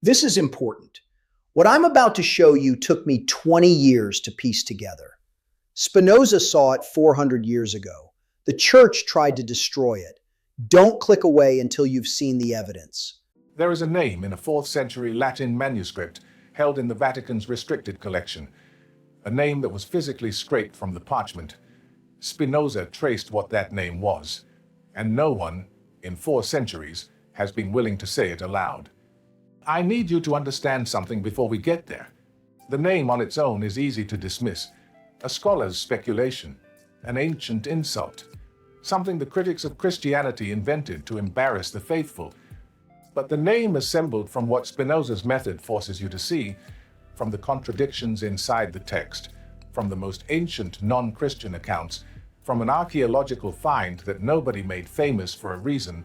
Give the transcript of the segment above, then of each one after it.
This is important. What I'm about to show you took me 20 years to piece together. Spinoza saw it 400 years ago. The church tried to destroy it. Don't click away until you've seen the evidence. There is a name in a 4th century Latin manuscript held in the Vatican's restricted collection, a name that was physically scraped from the parchment. Spinoza traced what that name was, and no one, in 4 centuries, has been willing to say it aloud. I need you to understand something before we get there. The name on its own is easy to dismiss, a scholar's speculation, an ancient insult, something the critics of Christianity invented to embarrass the faithful. But the name assembled from what Spinoza's method forces you to see, from the contradictions inside the text, from the most ancient non-Christian accounts, from an archaeological find that nobody made famous for a reason,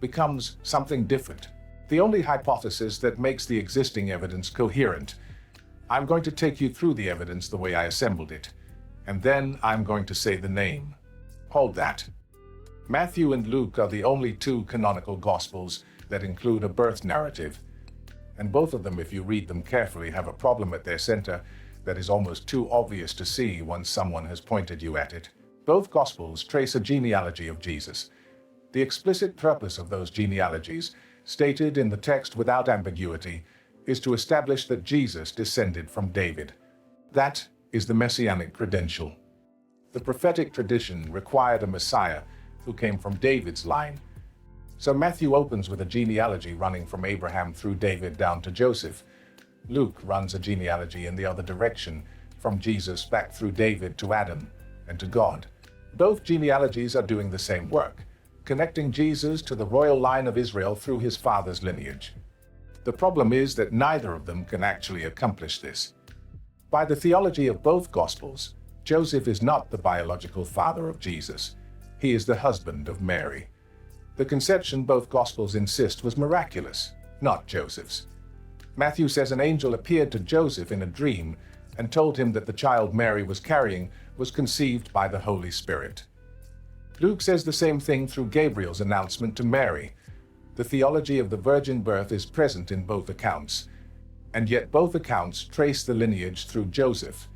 becomes something different. The only hypothesis that makes the existing evidence coherent. I'm going to take you through the evidence the way I assembled it, and then I'm going to say the name. Hold that. Matthew and Luke are the only 2 canonical Gospels that include a birth narrative, and both of them, if you read them carefully, have a problem at their center that is almost too obvious to see once someone has pointed you at it. Both Gospels trace a genealogy of Jesus. The explicit purpose of those genealogies, stated in the text without ambiguity, is to establish that Jesus descended from David. That is the messianic credential. The prophetic tradition required a Messiah who came from David's line. So Matthew opens with a genealogy running from Abraham through David down to Joseph. Luke runs a genealogy in the other direction, from Jesus back through David to Adam and to God. Both genealogies are doing the same work, connecting Jesus to the royal line of Israel through his father's lineage. The problem is that neither of them can actually accomplish this. By the theology of both Gospels, Joseph is not the biological father of Jesus. He is the husband of Mary. The conception both Gospels insist was miraculous, not Joseph's. Matthew says an angel appeared to Joseph in a dream and told him that the child Mary was carrying was conceived by the Holy Spirit. Luke says the same thing through Gabriel's announcement to Mary. The theology of the virgin birth is present in both accounts, and yet both accounts trace the lineage through Joseph,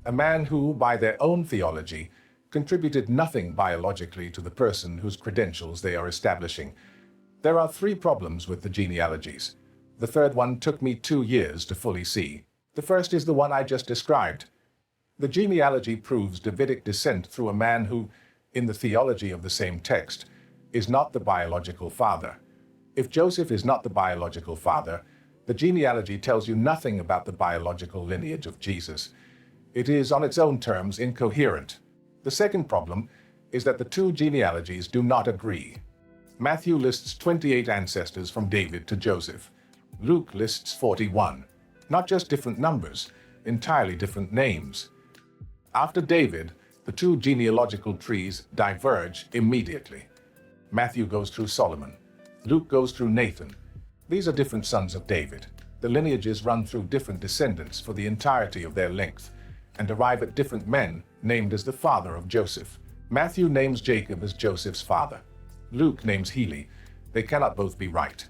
a man who, by their own theology, contributed nothing biologically to the person whose credentials they are establishing. There are 3 problems with the genealogies. The third one took me 2 years to fully see. The first is the one I just described. The genealogy proves Davidic descent through a man who, in the theology of the same text, is not the biological father. If Joseph is not the biological father, the genealogy tells you nothing about the biological lineage of Jesus. It is, on its own terms, incoherent. The second problem is that the 2 genealogies do not agree. Matthew lists 28 ancestors from David to Joseph. Luke lists 41. Not just different numbers, entirely different names. After David, the 2 genealogical trees diverge immediately. Matthew goes through Solomon. Luke goes through Nathan. These are different sons of David. The lineages run through different descendants for the entirety of their length, and arrive at different men named as the father of Joseph. Matthew names Jacob as Joseph's father. Luke names Heli. They cannot both be right.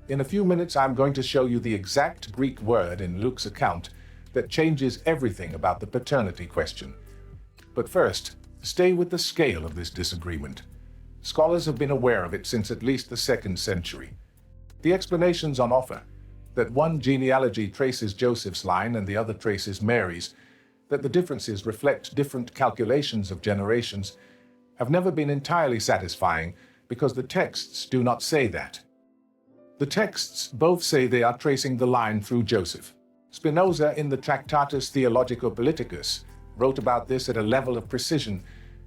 In a few minutes, I'm going to show you the exact Greek word in Luke's account that changes everything about the paternity question. But first, stay with the scale of this disagreement. Scholars have been aware of it since at least the 2nd century. The explanations on offer, that one genealogy traces Joseph's line and the other traces Mary's, that the differences reflect different calculations of generations, have never been entirely satisfying because the texts do not say that. The texts both say they are tracing the line through Joseph. Spinoza, in the Tractatus Theologico Politicus, wrote about this at a level of precision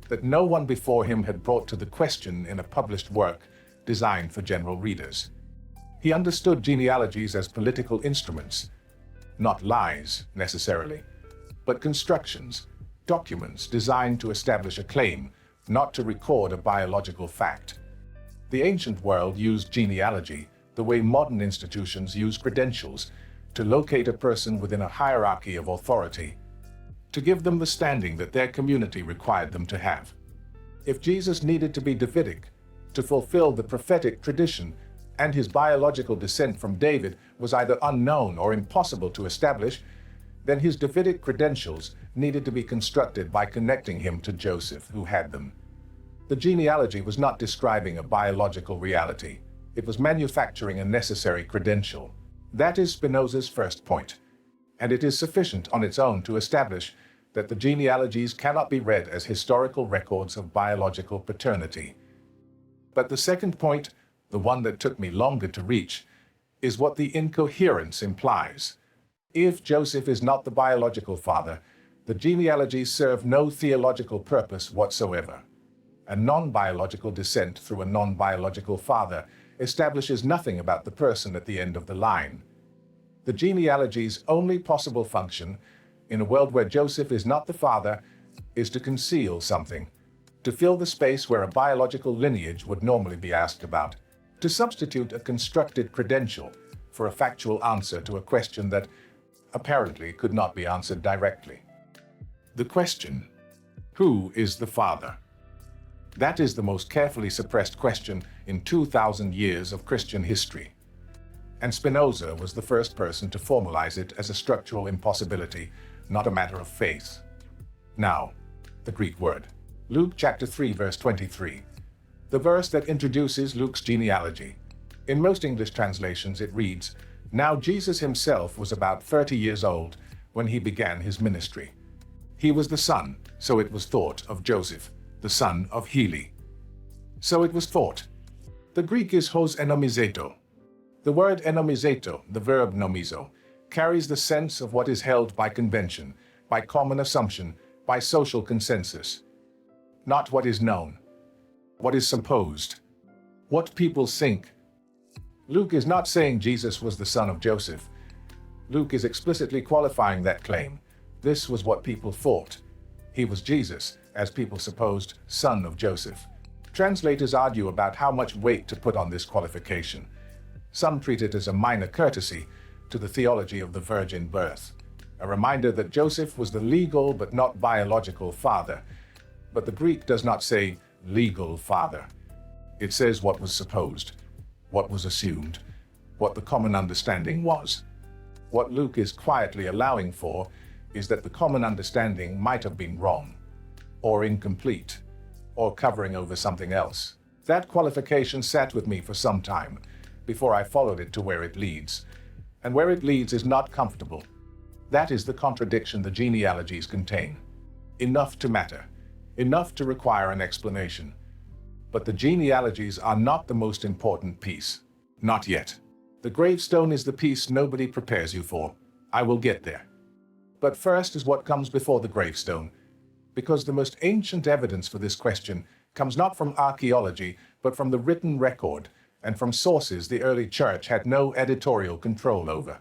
that no one before him had brought to the question in a published work designed for general readers. He understood genealogies as political instruments, not lies necessarily, but constructions, documents designed to establish a claim, not to record a biological fact. The ancient world used genealogy the way modern institutions use credentials to locate a person within a hierarchy of authority, to give them the standing that their community required them to have. If Jesus needed to be Davidic to fulfill the prophetic tradition, and his biological descent from David was either unknown or impossible to establish, then his Davidic credentials needed to be constructed by connecting him to Joseph, who had them. The genealogy was not describing a biological reality. It was manufacturing a necessary credential. That is Spinoza's first point, and it is sufficient on its own to establish that the genealogies cannot be read as historical records of biological paternity. But the second point, the one that took me longer to reach, is what the incoherence implies. If Joseph is not the biological father, the genealogies serve no theological purpose whatsoever. A non-biological descent through a non-biological father establishes nothing about the person at the end of the line. The genealogy's only possible function, in a world where Joseph is not the father, is to conceal something, to fill the space where a biological lineage would normally be asked about, to substitute a constructed credential for a factual answer to a question that apparently could not be answered directly. The question, who is the father? That is the most carefully suppressed question in 2,000 years of Christian history. And Spinoza was the first person to formalize it as a structural impossibility, not a matter of faith. Now, the Greek word. Luke chapter 3, verse 23. The verse that introduces Luke's genealogy. In most English translations it reads, "Now Jesus himself was about 30 years old when he began his ministry. He was the son, so it was thought, of Joseph, the son of Heli." So it was thought. The Greek is hos enomizeto. The word enomizeto, the verb nomizo, carries the sense of what is held by convention, by common assumption, by social consensus. Not what is known, what is supposed, what people think. Luke is not saying Jesus was the son of Joseph. Luke is explicitly qualifying that claim. This was what people thought. He was Jesus, as people supposed, son of Joseph. Translators argue about how much weight to put on this qualification. Some treat it as a minor courtesy to the theology of the virgin birth, a reminder that Joseph was the legal but not biological father. But the Greek does not say legal father. It says what was supposed, what was assumed, what the common understanding was. What Luke is quietly allowing for is that the common understanding might have been wrong, or incomplete, or covering over something else. That qualification sat with me for some time before I followed it to where it leads. And where it leads is not comfortable. That is the contradiction the genealogies contain. Enough to matter, enough to require an explanation. But the genealogies are not the most important piece. Not yet. The gravestone is the piece nobody prepares you for. I will get there. But first is what comes before the gravestone, because the most ancient evidence for this question comes not from archaeology, but from the written record, and from sources the early church had no editorial control over.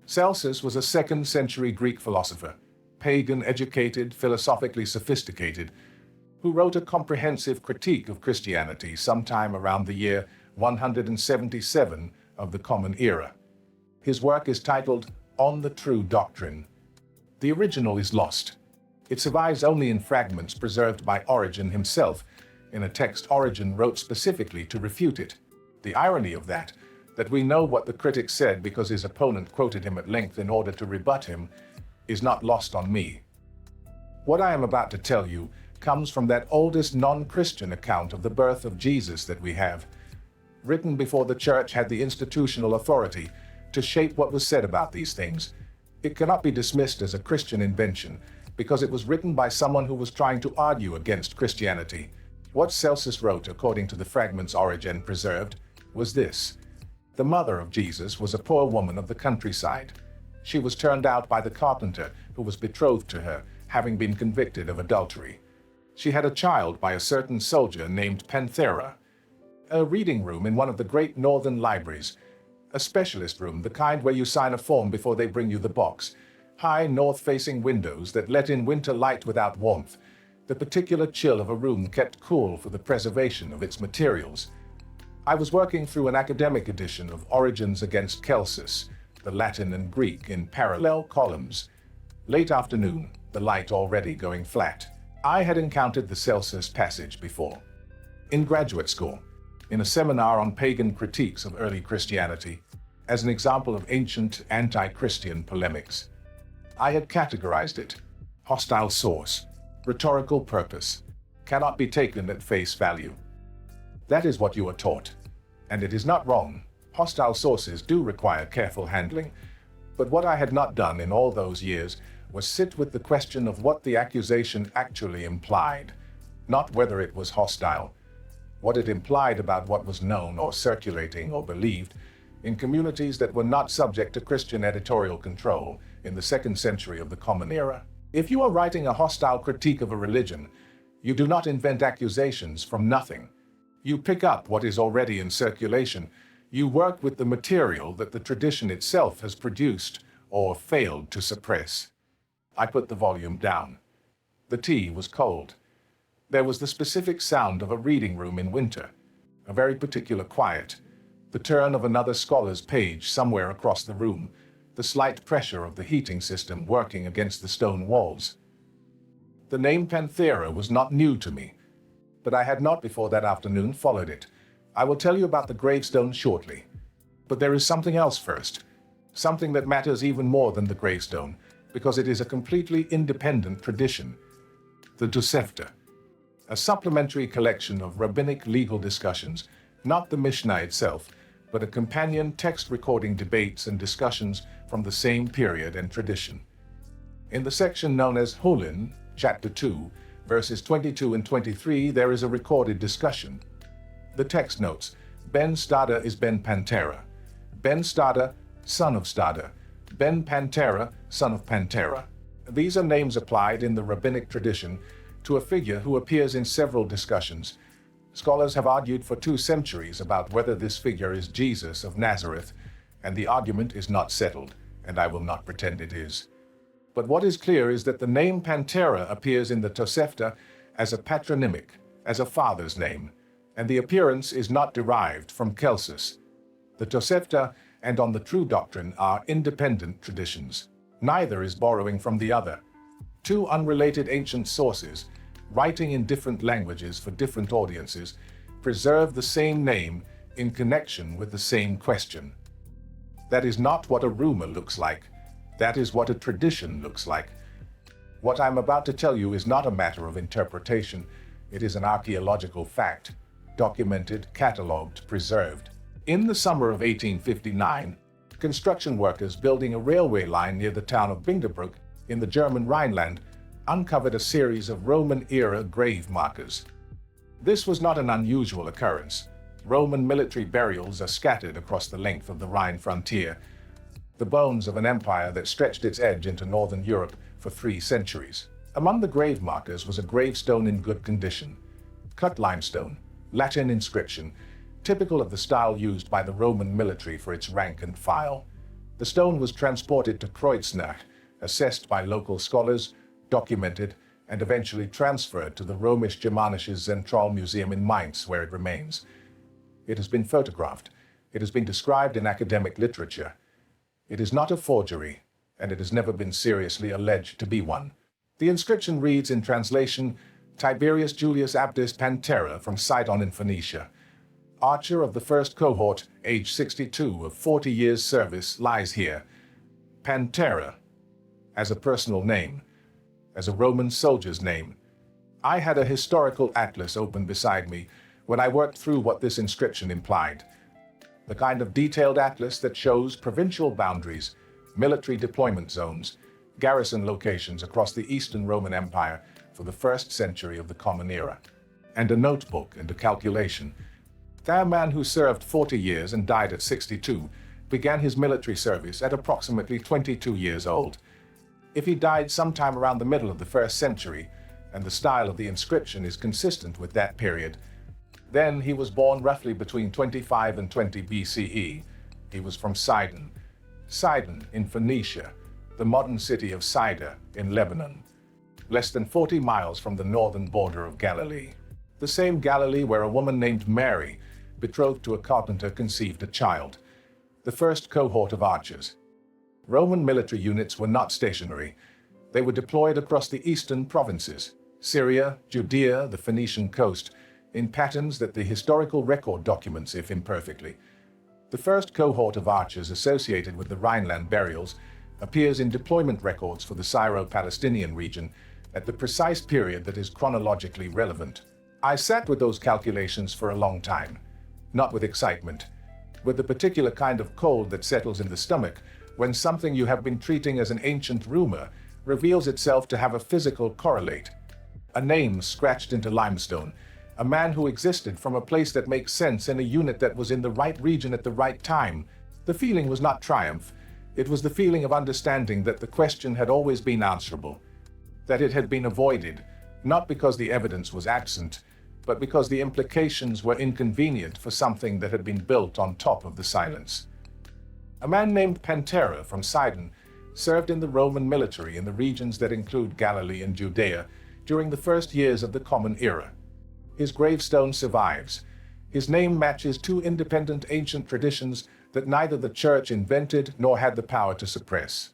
Celsus was a 2nd century Greek philosopher, pagan, educated, philosophically sophisticated, who wrote a comprehensive critique of Christianity sometime around the year 177 of the Common Era. His work is titled On the True Doctrine. The original is lost. It survives only in fragments preserved by Origen himself, in a text Origen wrote specifically to refute it. The irony of that we know what the critic said because his opponent quoted him at length in order to rebut him, is not lost on me. What I am about to tell you comes from that oldest non-Christian account of the birth of Jesus that we have, written before the church had the institutional authority to shape what was said about these things. It cannot be dismissed as a Christian invention because it was written by someone who was trying to argue against Christianity. What Celsus wrote, according to the fragments Origen preserved, was this. The mother of Jesus was a poor woman of the countryside. She was turned out by the carpenter who was betrothed to her, having been convicted of adultery. She had a child by a certain soldier named Panthera. A reading room in one of the great northern libraries, a specialist room, the kind where you sign a form before they bring you the box. High north-facing windows that let in winter light without warmth. The particular chill of a room kept cool for the preservation of its materials. I was working through an academic edition of Origins against Celsus, the Latin and Greek in parallel columns. Late afternoon, the light already going flat. I had encountered the Celsus passage before. In graduate school, in a seminar on pagan critiques of early Christianity as an example of ancient anti-Christian polemics. I had categorized it: hostile source, rhetorical purpose, cannot be taken at face value. That is what you are taught, and it is not wrong. Hostile sources do require careful handling, but what I had not done in all those years was sit with the question of what the accusation actually implied, not whether it was hostile, what it implied about what was known or circulating or believed in communities that were not subject to Christian editorial control in the 2nd century of the Common Era. If you are writing a hostile critique of a religion, you do not invent accusations from nothing. You pick up what is already in circulation. You work with the material that the tradition itself has produced or failed to suppress. I put the volume down. The tea was cold. There was the specific sound of a reading room in winter, a very particular quiet, the turn of another scholar's page somewhere across the room, the slight pressure of the heating system working against the stone walls. The name Panthera was not new to me, but I had not before that afternoon followed it. I will tell you about the gravestone shortly. But there is something else first, something that matters even more than the gravestone, because it is a completely independent tradition, the Tosefta, a supplementary collection of rabbinic legal discussions, not the Mishnah itself, but a companion text recording debates and discussions from the same period and tradition. In the section known as Hulin, chapter 2, verses 22 and 23, there is a recorded discussion. The text notes, Ben Stada is Ben Pantera, Ben Stada, son of Stada, Ben Pantera, son of Pantera. These are names applied in the rabbinic tradition to a figure who appears in several discussions. Scholars have argued for 2 centuries about whether this figure is Jesus of Nazareth, and the argument is not settled, and I will not pretend it is. But what is clear is that the name Pantera appears in the Tosefta as a patronymic, as a father's name, and the appearance is not derived from Celsus. The Tosefta and On the True Doctrine are independent traditions. Neither is borrowing from the other. 2 unrelated ancient sources, writing in different languages for different audiences, preserve the same name in connection with the same question. That is not what a rumor looks like. That is what a tradition looks like. What I'm about to tell you is not a matter of interpretation. It is an archaeological fact, documented, catalogued, preserved. In the summer of 1859, construction workers building a railway line near the town of Binderbrook in the German Rhineland uncovered a series of Roman-era grave markers. This was not an unusual occurrence. Roman military burials are scattered across the length of the Rhine frontier, the bones of an empire that stretched its edge into northern Europe for 3 centuries. Among the grave markers was a gravestone in good condition, cut limestone, Latin inscription, typical of the style used by the Roman military for its rank and file. The stone was transported to Kreuznach, assessed by local scholars, documented, and eventually transferred to the Römisch-Germanisches Zentralmuseum in Mainz, where it remains. It has been photographed. It has been described in academic literature. It is not a forgery, and it has never been seriously alleged to be one. The inscription reads in translation, Tiberius Julius Abdus Pantera from Sidon in Phoenicia. Archer of the first cohort, age 62, of 40 years' service, lies here. Pantera, as a personal name, as a Roman soldier's name. I had a historical atlas open beside me when I worked through what this inscription implied. The kind of detailed atlas that shows provincial boundaries, military deployment zones, garrison locations across the Eastern Roman Empire for the 1st century of the Common Era, and a notebook and a calculation. That man who served 40 years and died at 62 began his military service at approximately 22 years old. If he died sometime around the middle of the 1st century, and the style of the inscription is consistent with that period, then he was born roughly between 25 and 20 BCE. He was from Sidon. Sidon in Phoenicia, the modern city of Sidon in Lebanon, less than 40 miles from the northern border of Galilee. The same Galilee where a woman named Mary, betrothed to a carpenter, conceived a child. The first cohort of archers. Roman military units were not stationary. They were deployed across the eastern provinces, Syria, Judea, the Phoenician coast, in patterns that the historical record documents, if imperfectly. The first cohort of archers associated with the Rhineland burials appears in deployment records for the Syro-Palestinian region at the precise period that is chronologically relevant. I sat with those calculations for a long time, not with excitement, with the particular kind of cold that settles in the stomach when something you have been treating as an ancient rumor reveals itself to have a physical correlate. A name scratched into limestone, a man who existed from a place that makes sense in a unit that was in the right region at the right time. The feeling was not triumph. It was the feeling of understanding that the question had always been answerable, that it had been avoided, not because the evidence was absent, but because the implications were inconvenient for something that had been built on top of the silence. A man named Pantera from Sidon served in the Roman military in the regions that include Galilee and Judea during the first years of the Common Era. His gravestone survives. His name matches two independent ancient traditions that neither the Church invented nor had the power to suppress.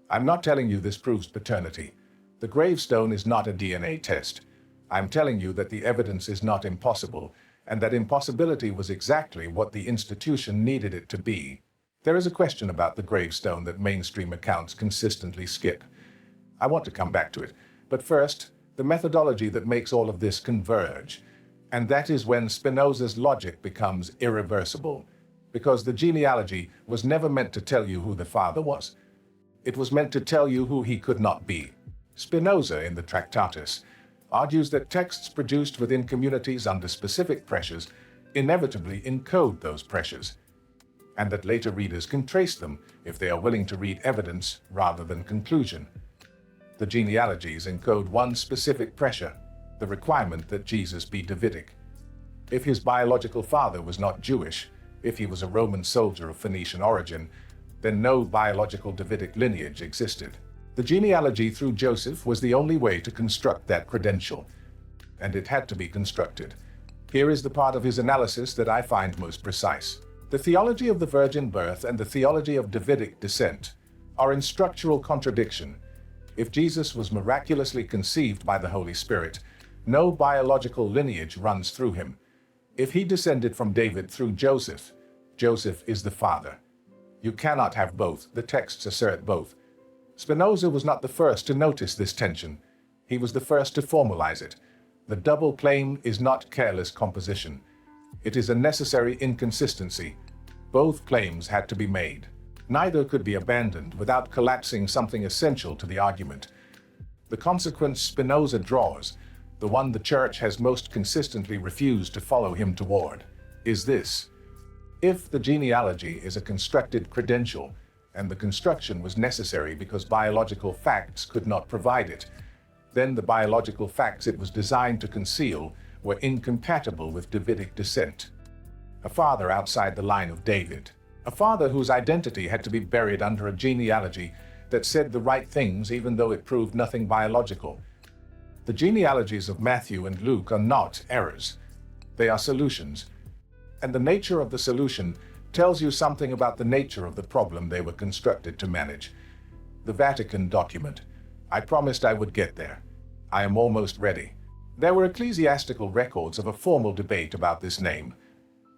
I'm not telling you this proves paternity. The gravestone is not a DNA test. I'm telling you that the evidence is not impossible, and that impossibility was exactly what the institution needed it to be. There is a question about the gravestone that mainstream accounts consistently skip. I want to come back to it, but first, the methodology that makes all of this converge. And that is when Spinoza's logic becomes irreversible, because the genealogy was never meant to tell you who the father was. It was meant to tell you who he could not be. Spinoza, in the Tractatus, argues that texts produced within communities under specific pressures inevitably encode those pressures, and that later readers can trace them if they are willing to read evidence rather than conclusion. The genealogies encode one specific pressure, the requirement that Jesus be Davidic. If his biological father was not Jewish, if he was a Roman soldier of Phoenician origin, then no biological Davidic lineage existed. The genealogy through Joseph was the only way to construct that credential, and it had to be constructed. Here is the part of his analysis that I find most precise. The theology of the virgin birth and the theology of Davidic descent are in structural contradiction. If Jesus was miraculously conceived by the Holy Spirit, no biological lineage runs through him. If he descended from David through Joseph, Joseph is the father. You cannot have both. The texts assert both. Spinoza was not the first to notice this tension. He was the first to formalize it. The double claim is not careless composition. It is a necessary inconsistency. Both claims had to be made. Neither could be abandoned without collapsing something essential to the argument. The consequence Spinoza draws, the one the Church has most consistently refused to follow him toward, is this. If the genealogy is a constructed credential, and the construction was necessary because biological facts could not provide it, then the biological facts it was designed to conceal were incompatible with Davidic descent. A father outside the line of David, a father whose identity had to be buried under a genealogy that said the right things even though it proved nothing biological. The genealogies of Matthew and Luke are not errors. They are solutions. And the nature of the solution tells you something about the nature of the problem they were constructed to manage. The Vatican document. I promised I would get there. I am almost ready. There were ecclesiastical records of a formal debate about this name.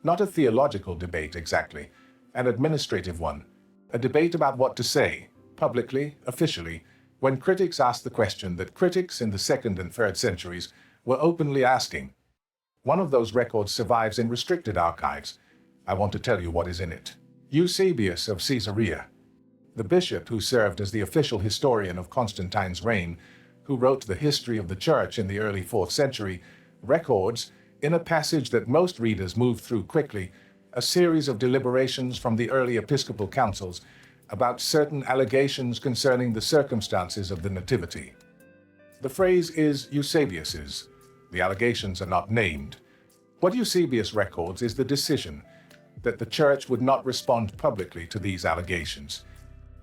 Not a theological debate exactly, an administrative one. A debate about what to say, publicly, officially, when critics asked the question that critics in the 2nd and 3rd centuries were openly asking. One of those records survives in restricted archives. I want to tell you what is in it. Eusebius of Caesarea, the bishop who served as the official historian of Constantine's reign, who wrote the history of the Church in the early 4th century, records, in a passage that most readers move through quickly, a series of deliberations from the early episcopal councils about certain allegations concerning the circumstances of the Nativity. The phrase is Eusebius's. The allegations are not named. What Eusebius records is the decision that the Church would not respond publicly to these allegations,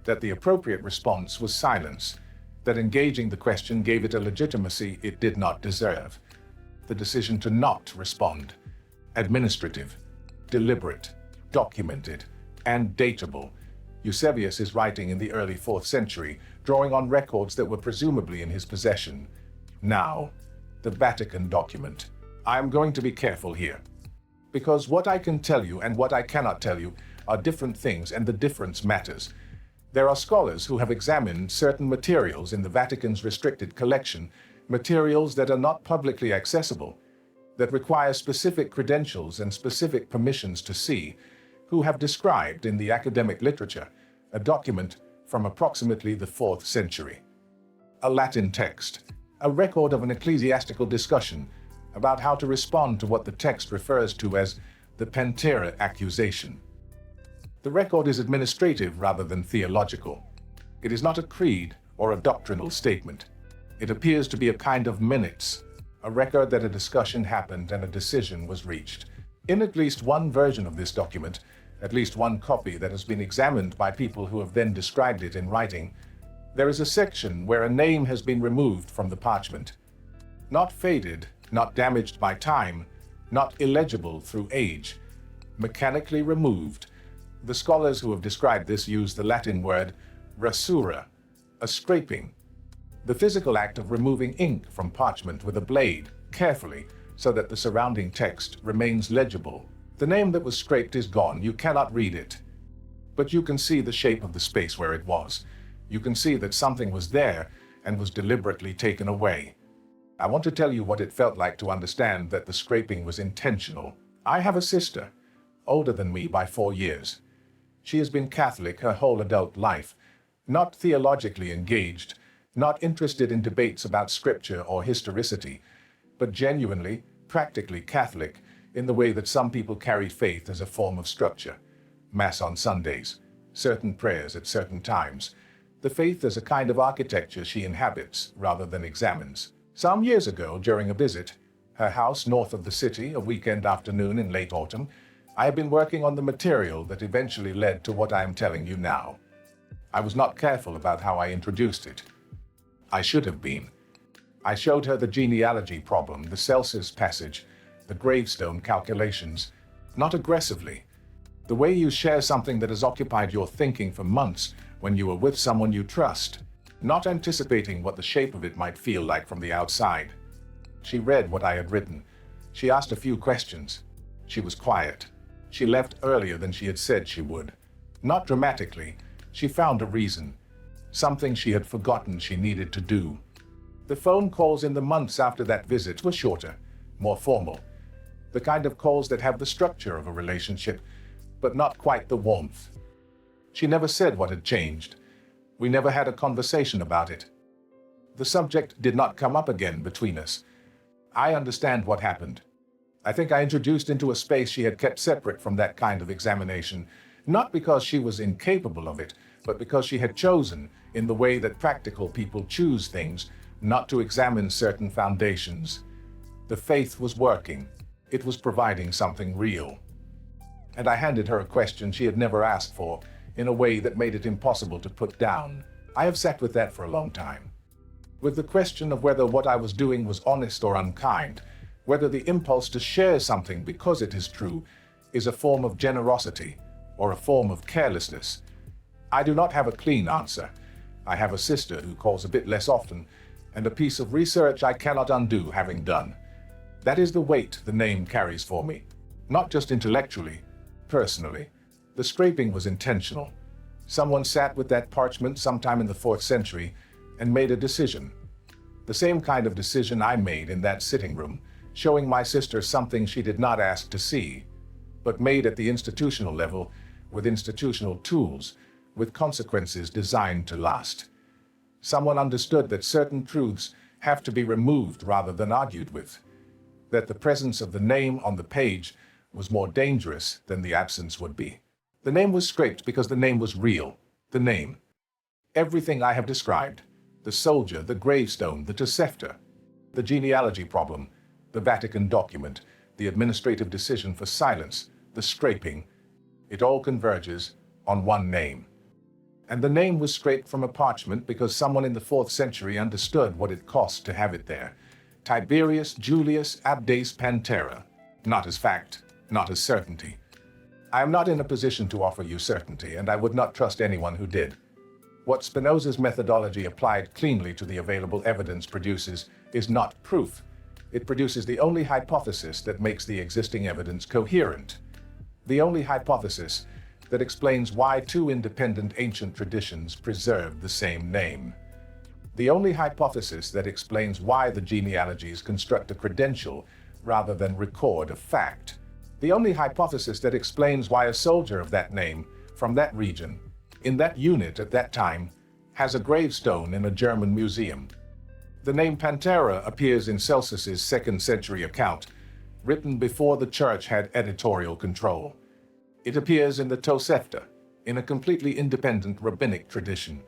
that the appropriate response was silence, that engaging the question gave it a legitimacy it did not deserve. The decision to not respond, administrative, deliberate, documented, and datable. Eusebius is writing in the early 4th century, drawing on records that were presumably in his possession. Now, the Vatican document. I'm going to be careful here, because what I can tell you and what I cannot tell you are different things, and the difference matters. There are scholars who have examined certain materials in the Vatican's restricted collection, materials that are not publicly accessible, that require specific credentials and specific permissions to see, who have described in the academic literature a document from approximately the 4th century. A Latin text, a record of an ecclesiastical discussion about how to respond to what the text refers to as the Pantera accusation. The record is administrative rather than theological. It is not a creed or a doctrinal statement. It appears to be a kind of minutes, a record that a discussion happened and a decision was reached. In at least one version of this document, at least one copy that has been examined by people who have then described it in writing, there is a section where a name has been removed from the parchment. Not faded, not damaged by time, not illegible through age, mechanically removed. The scholars who have described this use the Latin word rasura, a scraping, the physical act of removing ink from parchment with a blade, carefully, so that the surrounding text remains legible. The name that was scraped is gone, you cannot read it. But you can see the shape of the space where it was. You can see that something was there and was deliberately taken away. I want to tell you what it felt like to understand that the scraping was intentional. I have a sister, older than me by 4 years. She has been Catholic her whole adult life, not theologically engaged, not interested in debates about scripture or historicity, but genuinely, practically Catholic in the way that some people carry faith as a form of structure. Mass on Sundays, certain prayers at certain times. The faith as a kind of architecture she inhabits rather than examines. Some years ago, during a visit, her house north of the city, a weekend afternoon in late autumn, I have been working on the material that eventually led to what I am telling you now. I was not careful about how I introduced it. I should have been. I showed her the genealogy problem, the Celsus passage, the gravestone calculations, not aggressively. The way you share something that has occupied your thinking for months when you are with someone you trust, not anticipating what the shape of it might feel like from the outside. She read what I had written. She asked a few questions. She was quiet. She left earlier than she had said she would. Not dramatically. She found a reason. Something she had forgotten she needed to do. The phone calls in the months after that visit were shorter, more formal. The kind of calls that have the structure of a relationship, but not quite the warmth. She never said what had changed. We never had a conversation about it. The subject did not come up again between us. I understand what happened. I think I introduced into a space she had kept separate from that kind of examination, not because she was incapable of it, but because she had chosen, in the way that practical people choose things, not to examine certain foundations. The faith was working. It was providing something real. And I handed her a question she had never asked for, in a way that made it impossible to put down. I have sat with that for a long time. With the question of whether what I was doing was honest or unkind, whether the impulse to share something because it is true is a form of generosity or a form of carelessness. I do not have a clean answer. I have a sister who calls a bit less often, and a piece of research I cannot undo having done. That is the weight the name carries for me, not just intellectually, personally. The scraping was intentional. Someone sat with that parchment sometime in the 4th century and made a decision. The same kind of decision I made in that sitting room, showing my sister something she did not ask to see, but made at the institutional level, with institutional tools, with consequences designed to last. Someone understood that certain truths have to be removed rather than argued with, that the presence of the name on the page was more dangerous than the absence would be. The name was scraped because the name was real. The name. Everything I have described, the soldier, the gravestone, the Tosefta, the genealogy problem, the Vatican document, the administrative decision for silence, the scraping, it all converges on one name. And the name was scraped from a parchment because someone in the 4th century understood what it cost to have it there. Tiberius Julius Abdes Pantera, not as fact, not as certainty. I am not in a position to offer you certainty, and I would not trust anyone who did. What Spinoza's methodology applied cleanly to the available evidence produces is not proof. It produces the only hypothesis that makes the existing evidence coherent. The only hypothesis that explains why two independent ancient traditions preserved the same name. The only hypothesis that explains why the genealogies construct a credential rather than record a fact. The only hypothesis that explains why a soldier of that name, from that region, in that unit at that time, has a gravestone in a German museum. The name Pantera appears in Celsus's 2nd century account, written before the church had editorial control. It appears in the Tosefta, in a completely independent rabbinic tradition.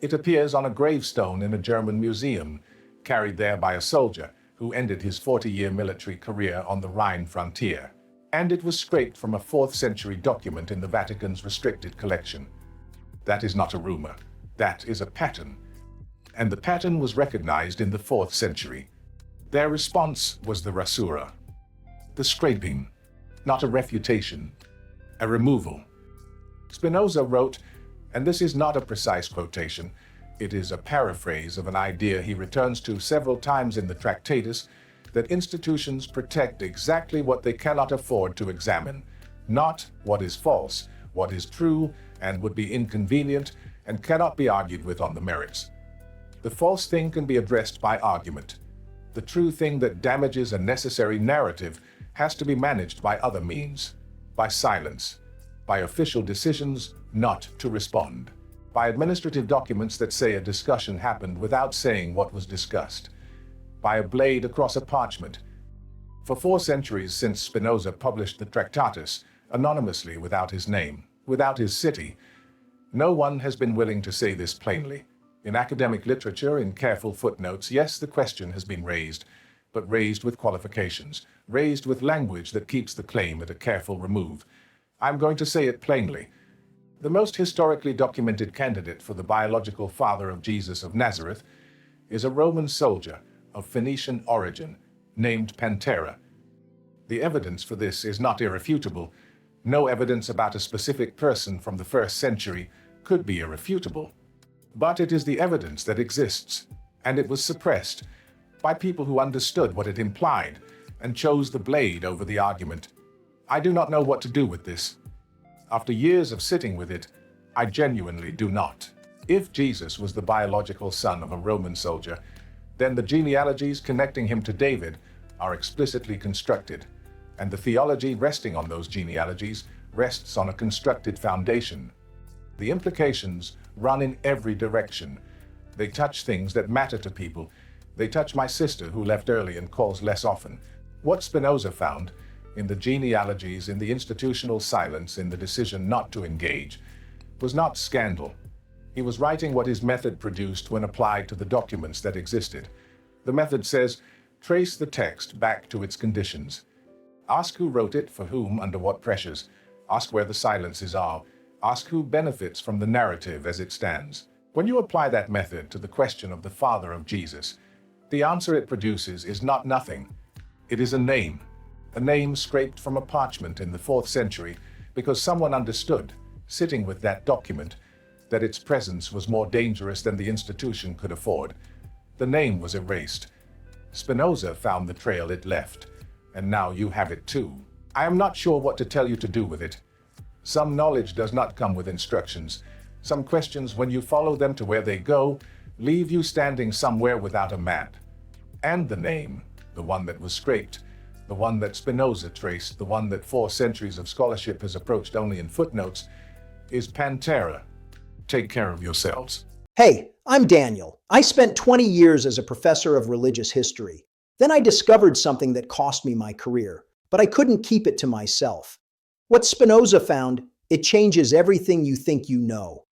It appears on a gravestone in a German museum, carried there by a soldier who ended his 40-year military career on the Rhine frontier. And it was scraped from a 4th century document in the Vatican's restricted collection. That is not a rumor. That is a pattern. And the pattern was recognized in the 4th century. Their response was the rasura. The scraping, not a refutation, a removal. Spinoza wrote, and this is not a precise quotation, it is a paraphrase of an idea he returns to several times in the Tractatus, that institutions protect exactly what they cannot afford to examine, not what is false, what is true and would be inconvenient and cannot be argued with on the merits. The false thing can be addressed by argument. The true thing that damages a necessary narrative has to be managed by other means, by silence, by official decisions not to respond, by administrative documents that say a discussion happened without saying what was discussed, by a blade across a parchment. For 4 centuries since Spinoza published the Tractatus, anonymously without his name, without his city, no one has been willing to say this plainly. In academic literature, in careful footnotes, yes, the question has been raised, but raised with qualifications, raised with language that keeps the claim at a careful remove. I'm going to say it plainly. The most historically documented candidate for the biological father of Jesus of Nazareth is a Roman soldier of Phoenician origin named Pantera. The evidence for this is not irrefutable. No evidence about a specific person from the 1st century could be irrefutable. But it is the evidence that exists, and it was suppressed by people who understood what it implied and chose the blade over the argument. I do not know what to do with this. After years of sitting with it, I genuinely do not. If Jesus was the biological son of a Roman soldier, then the genealogies connecting him to David are explicitly constructed, and the theology resting on those genealogies rests on a constructed foundation. The implications run in every direction. They touch things that matter to people. They touch my sister who left early and calls less often. What Spinoza found in the genealogies, in the institutional silence, in the decision not to engage, was not scandal. He was writing what his method produced when applied to the documents that existed. The method says, trace the text back to its conditions. Ask who wrote it, for whom, under what pressures. Ask where the silences are. Ask who benefits from the narrative as it stands. When you apply that method to the question of the father of Jesus, the answer it produces is not nothing. It is a name scraped from a parchment in the 4th century because someone understood, sitting with that document, that its presence was more dangerous than the institution could afford. The name was erased. Spinoza found the trail it left, and now you have it too. I am not sure what to tell you to do with it. Some knowledge does not come with instructions. Some questions, when you follow them to where they go, leave you standing somewhere without a map. And the name, the one that was scraped, the one that Spinoza traced, the one that 4 centuries of scholarship has approached only in footnotes, is Pantera. Take care of yourselves. Hey, I'm Daniel. I spent 20 years as a professor of religious history. Then I discovered something that cost me my career, but I couldn't keep it to myself. What Spinoza found, it changes everything you think you know.